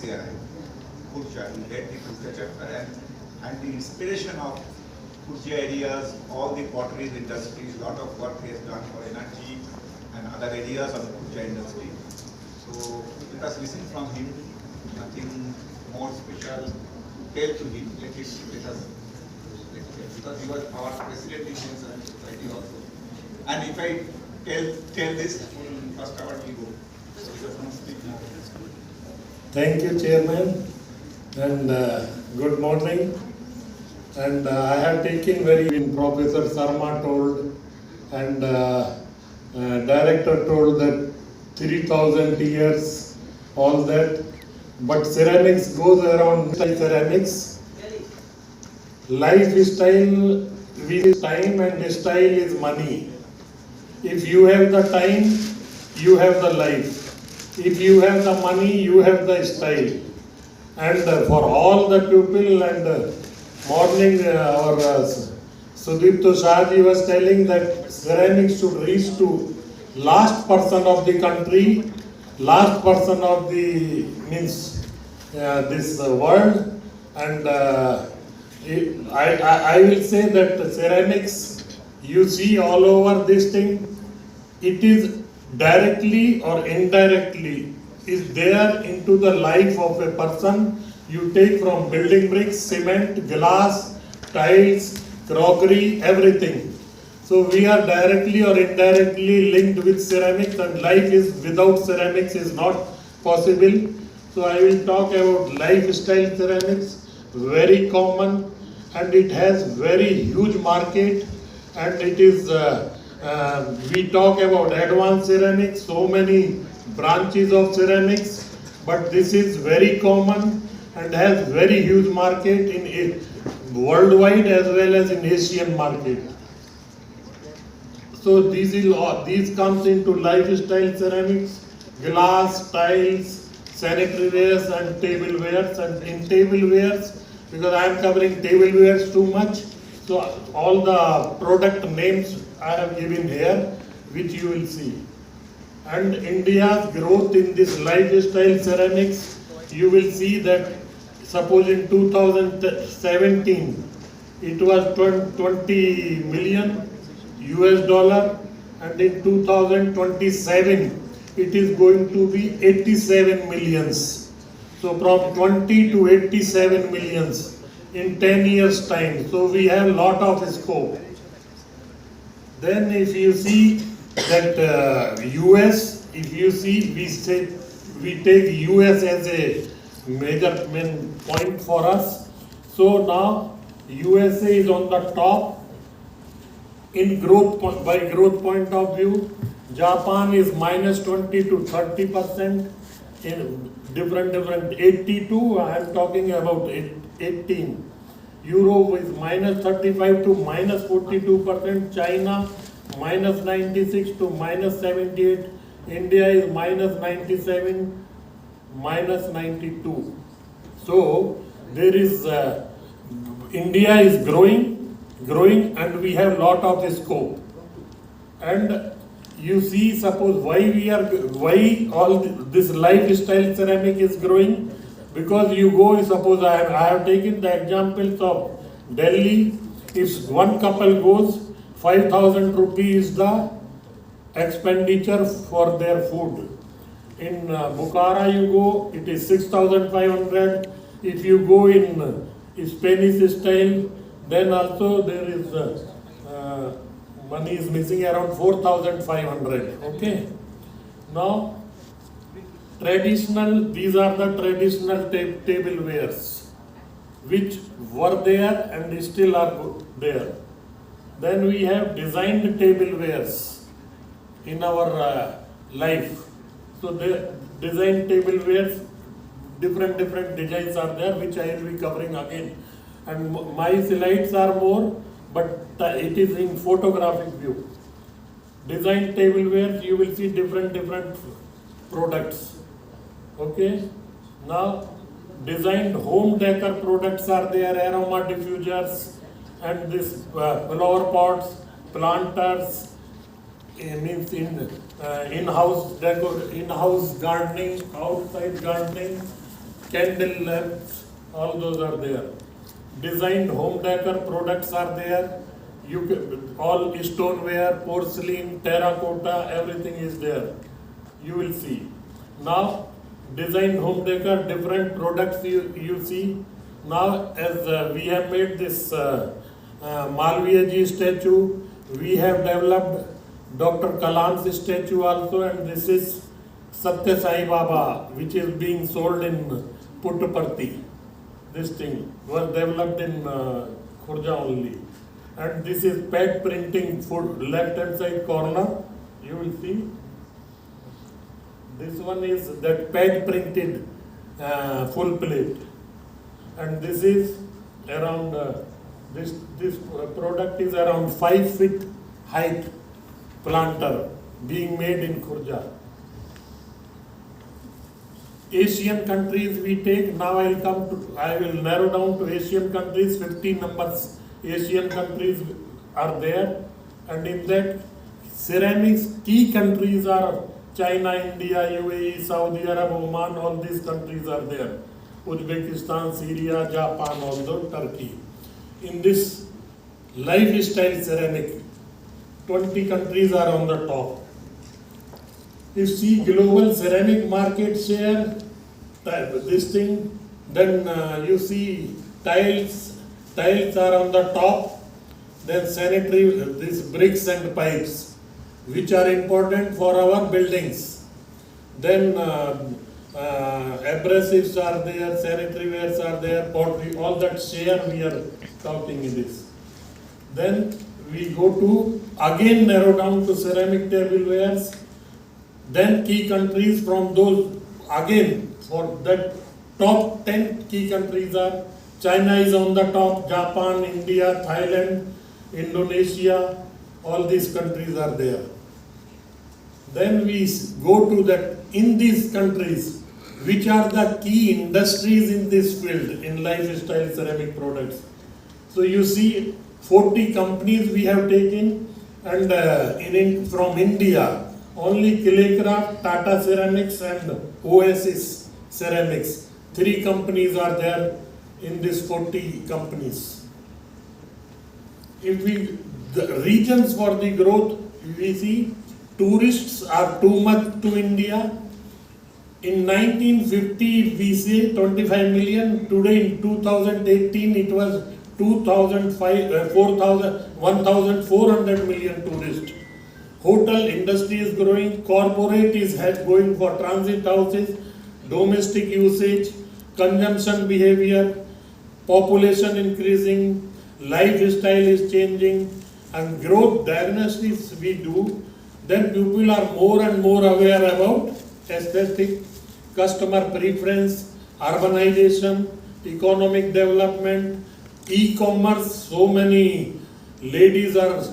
CRI, Purja. He led the Purja chapter and the inspiration of Purja areas, all the pottery industries, lot of work he has done for energy and other areas of the Purja industry. So let us listen from him. Nothing more special to tell to him. Let us because he was our president in Human Society also. And if I tell this, first hour will go. So he does not speak now. Thank you, Chairman, and good morning. And I have taken Professor Sarma told, and Director told that 3,000 years, all that. But ceramics goes around ceramics. Lifestyle with time and style is money. If you have the time, you have the life. If you have the money, you have the style. And for all the people, and morning our Sudipto Shahji was telling that ceramics should reach to last person of the country, last person of the this world, and I will say that ceramics you see all over this thing, it is directly or indirectly is there into the life of a person. You take from building bricks, cement, glass, tiles, crockery, everything. So we are directly or indirectly linked with ceramics, and life is without ceramics is not possible. So I will talk about lifestyle ceramics, very common, and it has very huge market, and it is we talk about advanced ceramics, so many branches of ceramics, but this is very common and has very huge market in worldwide as well as in Asian market. So these comes into lifestyle ceramics, glass, tiles, sanitary wares and tablewares. And in tablewares, because I am covering tablewares too much, so all the product names I have given here, which you will see. And India's growth in this lifestyle ceramics, you will see that suppose in 2017 it was 20 million US dollar, and in 2027 it is going to be 87 millions. So from 20 to 87 millions in 10 years time. So we have lot of scope. Then if you see that US, if you see we take US as a major main point for us. So now USA is on the top in growth by growth point of view. Japan is minus 20 to 30% in different 82. I am talking about 18. Europe is minus 35 to minus 42%. China minus 96 to minus 78. India is minus 97, minus 92. So there is India is growing, and we have lot of scope. And you see, suppose why all this lifestyle ceramic is growing, because you go, suppose I have taken the examples of Delhi. If one couple goes, 5,000 rupees is the expenditure for their food. In Bukhara you go, it is 6,500. If you go in Spanish style, then also there is money is missing around 4,500. Okay. Now, these are the traditional tablewares which were there and still are there. Then we have designed tablewares in our life. So the designed tablewares, different designs are there, which I will be covering again. And my slides are more, but it is in photographic view. Design tableware, you will see different products. Okay. Now, designed home decor products are there, aroma diffusers, and this flower pots, planters, means in-house decor, in-house gardening, outside gardening, candle lamps, all those are there. Designed home decor products are there. You can, all stoneware, porcelain, terracotta, everything is there. You will see. Now, designed home decor, different products you see. Now, as we have made this Malviya ji statue, we have developed Dr. Kalam's statue also, and this is Satya Sai Baba, which is being sold in Puttaparthi. This thing was developed in Khurja only. And this is pad printing for left hand side corner. You will see. This one is that pad printed full plate. And this is around, this product is around 5 feet height planter being made in Khurja. Asian countries we take, now I will narrow down to Asian countries, 15 numbers Asian countries are there, and in that ceramics key countries are China, India, UAE, Saudi Arab, Oman, all these countries are there. Uzbekistan, Syria, Japan, also Turkey. In this lifestyle ceramic, 20 countries are on the top. You see global ceramic market share, this thing, then you see tiles are on the top, then sanitary, these bricks and pipes, which are important for our buildings. Then abrasives are there, sanitary wares are there, pottery, all that share we are talking in this. Then we go to, again narrow down to ceramic tablewares, then key countries from those, again for that top 10 key countries are China is on the top, Japan, India, Thailand, Indonesia, all these countries are there. Then we go to that, in these countries, which are the key industries in this field, in lifestyle ceramic products. So you see 40 companies we have taken, and from India, only Claycraft, Tata Ceramics and Oasis Ceramics. 3 companies are there in these 40 companies. If we, the regions for the growth, we see tourists are too much to India. In 1950 we say 25 million, today in 2018 it was 1,400 million tourists. Hotel industry is growing, corporate is going for transit houses, domestic usage, consumption behavior, population increasing, lifestyle is changing, and growth diagnostics we do, then people are more and more aware about aesthetic, customer preference, urbanization, economic development, e-commerce, so many ladies are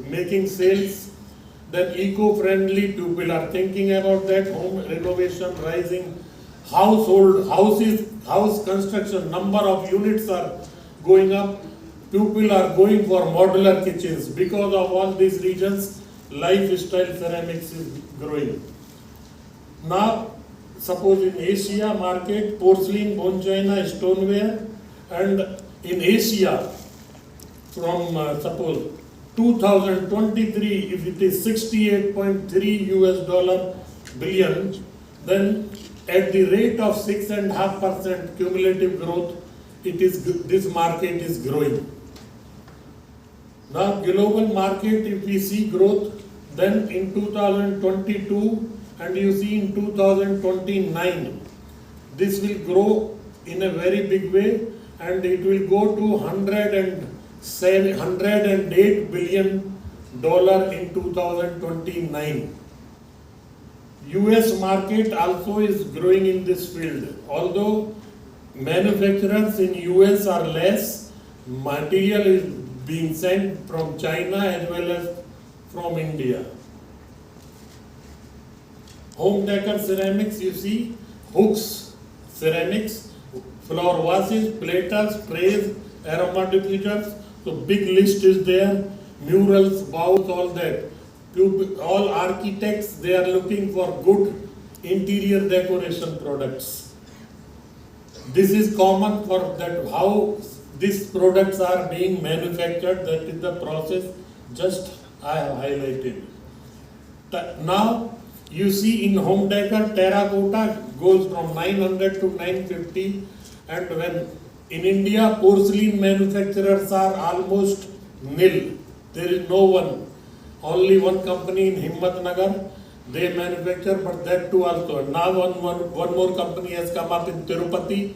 making sales, then eco-friendly, people are thinking about that, home renovation rising, house construction, number of units are going up, people are going for modular kitchens. Because of all these reasons, lifestyle ceramics is growing. Now, suppose in Asia market, porcelain, bone china, stoneware, and in Asia, from suppose 2023, if it is 68.3 US$ billion, then at the rate of 6.5% cumulative growth, this market is growing. Now, global market, if we see growth, then in 2022 and you see in 2029, this will grow in a very big way, and it will go to $108 billion in 2029. US market also is growing in this field. Although manufacturers in US are less, material is being sent from China as well as from India. Home decor ceramics, you see, hooks, ceramics, flower vases, platters, trays, aroma diffusers. So big list is there, murals, bowls, all that. All architects, they are looking for good interior decoration products. This is common for that how these products are being manufactured. That is the process just I have highlighted. Now you see in home decor terracotta goes from 900 to 950, and when in India porcelain manufacturers are almost nil. There is no one, only one company in Himmatnagar. They manufacture, but that too also. Now one more company has come up in Tirupati.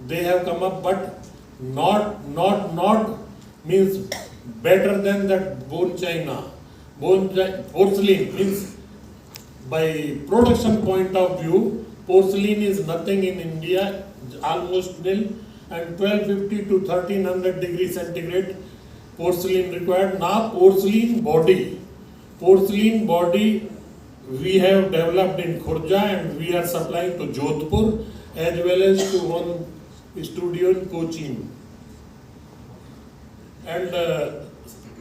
They have come up, but not means better than that bone china. Porcelain means by production point of view, porcelain is nothing in India, almost nil, and 1250 to 1300 degrees centigrade porcelain required. Now porcelain body we have developed in Khurja and we are supplying to Jodhpur as well as to one studio in Cochin. And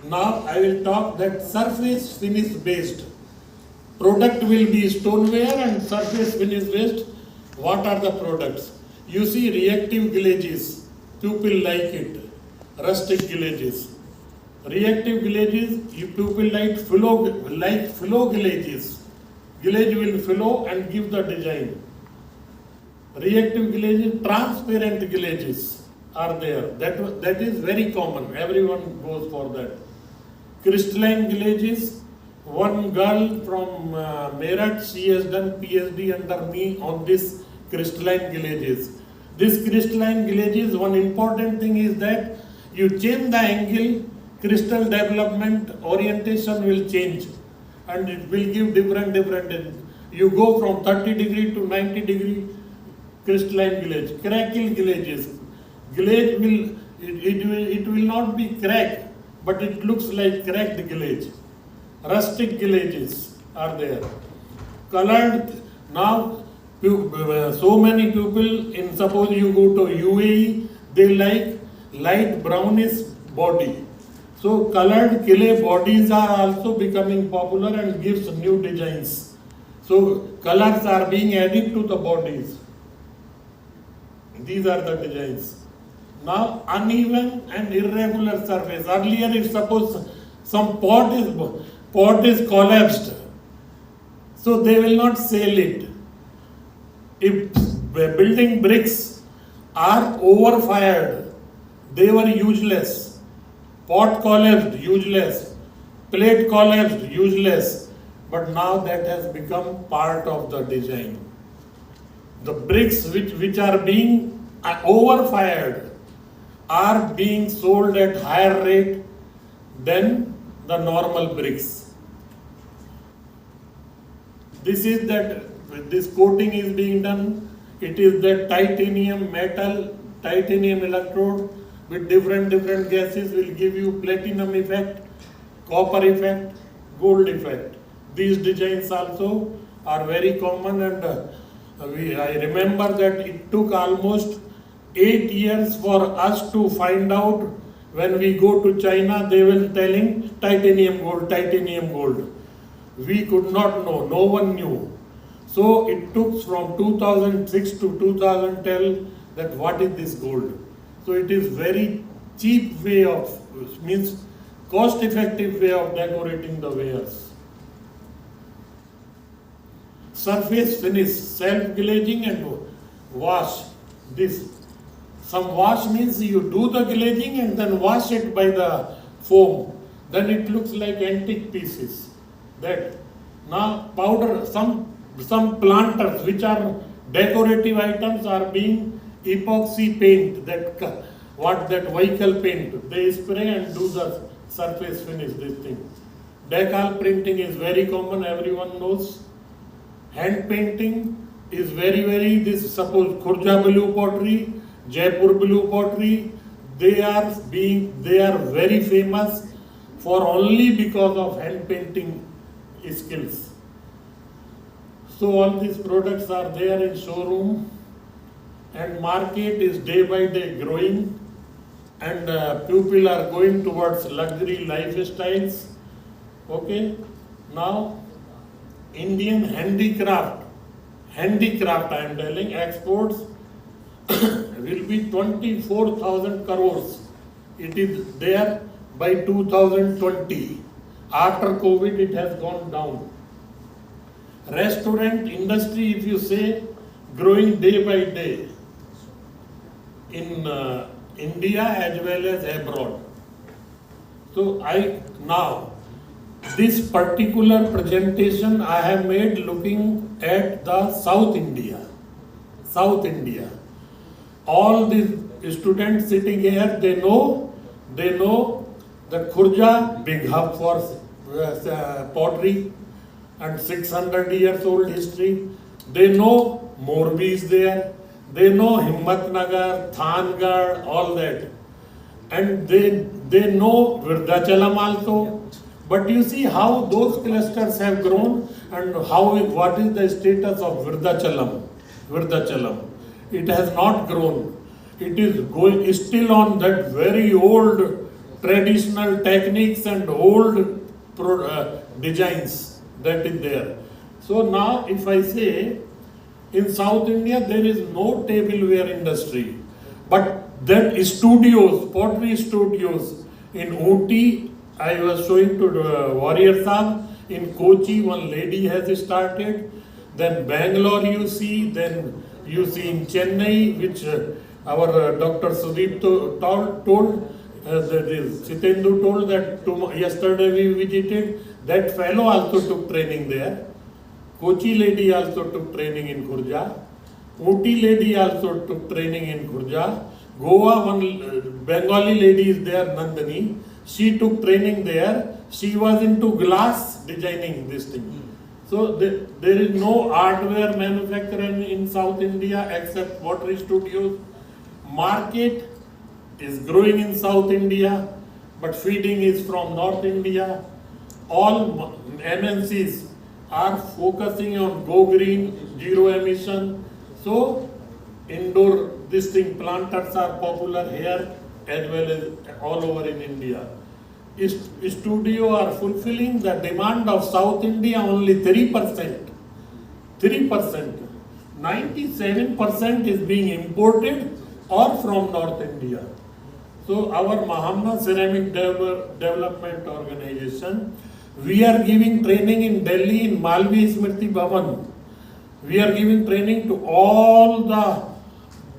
now I will talk that surface finish based. Product will be stoneware and surface finish based. What are the products? You see reactive glazes, people like it, rustic glazes. Reactive glazes, people like flow glazes. Glaze will flow and give the design. Reactive glazes, transparent glazes are there. That is very common. Everyone goes for that. Crystalline glazes. One girl from Meerut, she has done PhD under me on this crystalline glazes. This crystalline glazes, one important thing is that you change the angle, crystal development orientation will change and it will give different. You go from 30 degree to 90 degree crystalline glaze. Crackle glazes. Glaze will not be cracked, but it looks like cracked glaze. Rustic glazes are there. Colored, now so many people in suppose you go to UAE, they like light brownish body. So colored clay bodies are also becoming popular and gives new designs. So colors are being added to the bodies. These are the designs. Now uneven and irregular surface. Earlier if suppose some pot is collapsed, so they will not sell it. If building bricks are overfired, they were useless. Pot collapsed, useless. Plate collapsed, useless. But now that has become part of the design. The bricks which are being overfired are being sold at higher rate than the normal bricks. This is that this coating is being done. It is the titanium electrode with different gases will give you platinum effect, copper effect, gold effect. These designs also are very common, and I remember that it took almost 8 years for us to find out. When we go to China, they were telling titanium gold. We could not know, no one knew. So it took from 2006 to 2010 that what is this gold. So it is very cheap way of, means cost effective way of decorating the wares. Surface finish, self glazing and wash. This. Some wash means you do the glazing and then wash it by the foam. Then it looks like antique pieces. That. Now powder, some planters which are decorative items are being epoxy paint, that vehicle paint. They spray and do the surface finish, this thing. Decal printing is very common, everyone knows. Hand painting is very, this suppose Khurja blue pottery, Jaipur blue pottery, they are very famous for only because of hand painting skills. So all these products are there in showroom, and market is day by day growing, and people are going towards luxury lifestyles. Okay, now handicraft I am telling, exports will be 24,000 crores. It is there by 2020. After COVID, it has gone down. Restaurant industry, if you say, growing day by day in India as well as abroad. So now this particular presentation I have made looking at the South India. South India. All these students sitting here, they know that Khurja, big hub for pottery and 600 years old history. They know Morbi is there. They know Himmatnagar, Thangad, all that. And they know Virdachalam also. But you see how those clusters have grown and what is the status of Virdachalam. It has not grown. It is still on that very old traditional techniques and old designs that is there. So now if I say in South India there is no tableware industry, but that studios, pottery studios in Ooty, I was showing to Warrior Sahib, in Kochi one lady has started, then Bangalore you see, then you see in Chennai, which our Dr. Sudeep told, Chitendu told that yesterday we visited, that fellow also took training there. Kochi lady also took training in Khurja. Ooty lady also took training in Khurja. Goa, one Bengali lady is there, Nandini. She took training there. She was into glass designing this thing. So there is no hardware manufacturer in South India except pottery studios. Market is growing in South India, but feeding is from North India. All MNCs are focusing on go green, zero emission. So indoor planters are popular here as well as all over in India. Studio are fulfilling the demand of South India only 3%. 3%. 97% is being imported or from North India. So our Mahamna Ceramic Development Organization, we are giving training in Delhi in Malvi Smriti Bhavan. We are giving training to all the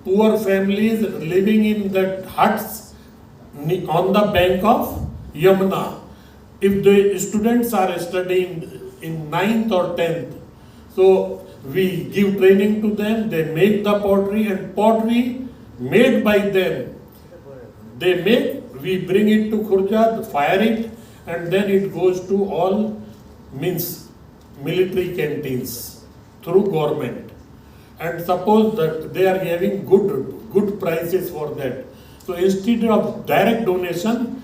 poor families living in that huts on the bank of Yamuna. If the students are studying in 9th or 10th, so we give training to them, they make the pottery and pottery made by them. They make, we bring it to Khurja, fire it, and then it goes to all military canteens through government. And suppose that they are giving good prices for that. So instead of direct donation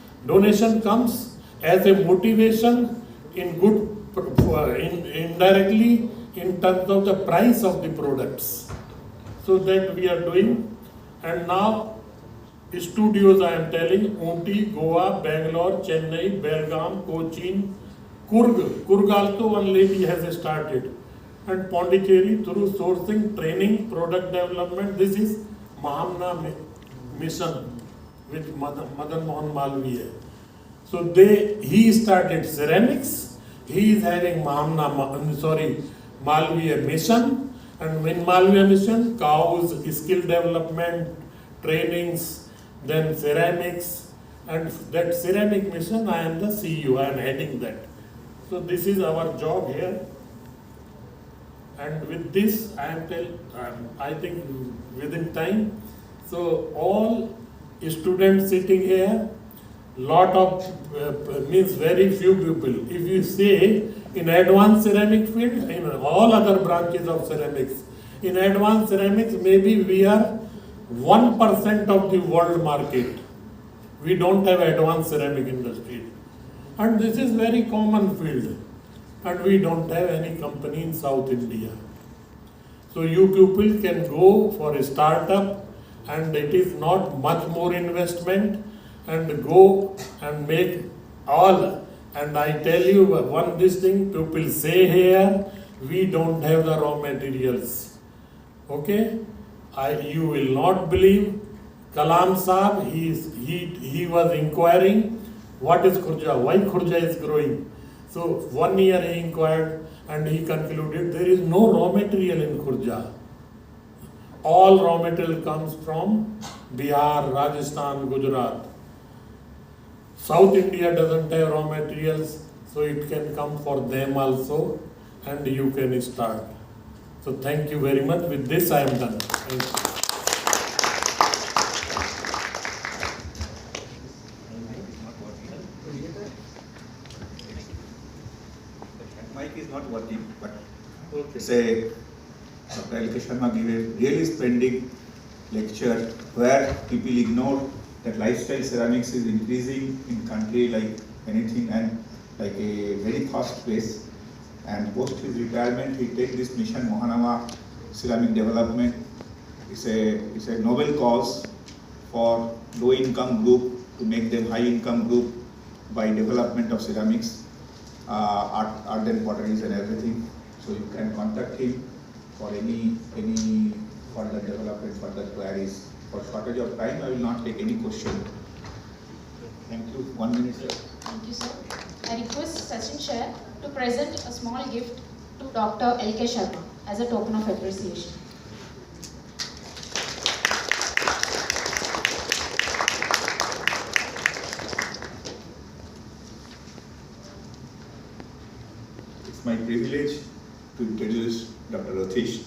comes as a motivation indirectly in terms of the price of the products. So that we are doing. And now studios I am telling, Ooty, Goa, Bangalore, Chennai, Belgaum, Cochin, Kurg also one lady has started. And Pondicherry through sourcing, training, product development. This is Mahamna mission with Madan Mohan Malviya. So he started ceramics. He is having Malviya mission. And in Malviya mission, cows, skill development, trainings, then ceramics. And that ceramic mission, I am the CEO, I am heading that. So this is our job here. And with this, I think within time. So all students sitting here, lot of means very few people. If you say in advanced ceramic field, in all other branches of ceramics, in advanced ceramics, maybe we are 1% of the world market. We don't have advanced ceramic industry. And this is very common field. And we don't have any company in South India. So you people can go for a startup and it is not much more investment and go and make all. And I tell you this thing, people say here, we don't have the raw materials. Okay? You will not believe, Kalam Saab, he was inquiring what is Khurja, why Khurja is growing. So 1 year he inquired and he concluded there is no raw material in Khurja. All raw material comes from Bihar, Rajasthan, Gujarat. South India doesn't have raw materials, so it can come for them also and you can start. So thank you very much. With this I am done. Thank you. Mic is not working, but it's a Dr. L.K. Sharma gave a really splendid lecture where people ignore that lifestyle ceramics is increasing in country like anything and like a very fast pace. And post his retirement, he take this mission Mohanama ceramic development. It's a noble cause for low income group to make them high income group by development of ceramics, art and potteries and everything. So you can contact him for any further development, further queries. For shortage of time, I will not take any question. Thank you. 1 minute, sir. Thank you, sir. I request Sachin Shah to present a small gift to Dr. L.K. Sharma as a token of appreciation. It's my privilege to introduce Dr. Ratish.